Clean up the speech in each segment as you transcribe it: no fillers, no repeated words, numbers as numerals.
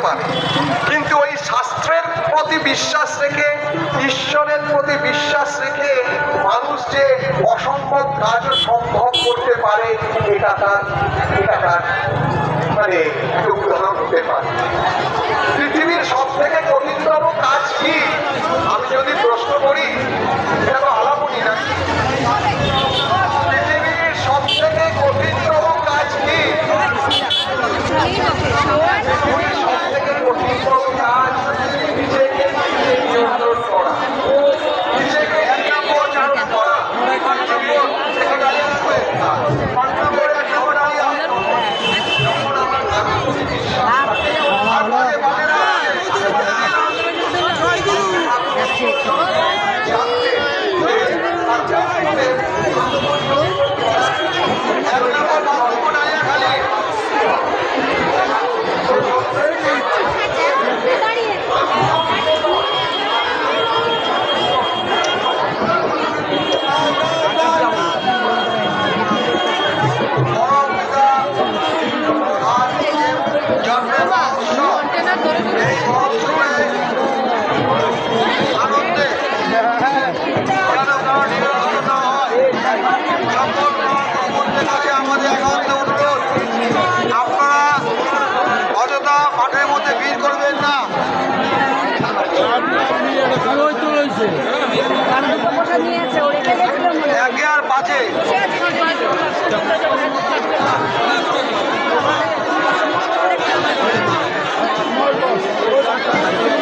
পারে, কিন্তু ওই শাস্ত্রের প্রতি বিশ্বাস রেখে, ঈশ্বরের প্রতি বিশ্বাস রেখে মানুষ যে অসম্ভব কাজও সম্ভব করতে পারে, এটা তার মানে একটা উদাহরণ হতে পারে। পৃথিবীর সব থেকে কঠিনতম কাজ কি আমি যদি প্রশ্ন করি, এটা তো আলামনি না। পৃথিবীর সব থেকে কঠিনতম কাজ কি? পৃথিবীর সব থেকে কঠিনতম কাজ নিজেকে নিয়ন্ত্রণ করা, নিজেকে নিয়ন্ত্রণ করা।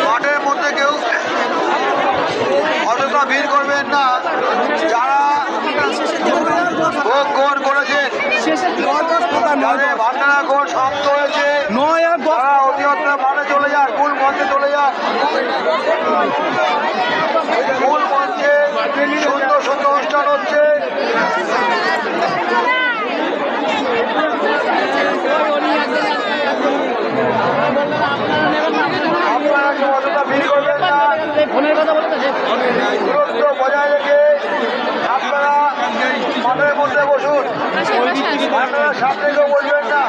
মাঠের মধ্যে কেউ অযথা ভিড় করবেন না। যারা ভোগ গ্রহণ করেছেন, ভান্ডারা গ্রহণ সমাপ্ত হয়েছে, তারা অতিমাত্রা মাঠে চলে যান, মূল মঞ্চে চলে যান। মূল মঞ্চে সুন্দর সুন্দর অনুষ্ঠান হচ্ছে। আপনারা কেউ অযথা ভিড় করবেন না, দূরত্ব বজায় রেখে আপনারা মাঠের মধ্যে বসুন। আপনারা সামনে কেউ বসবেন না।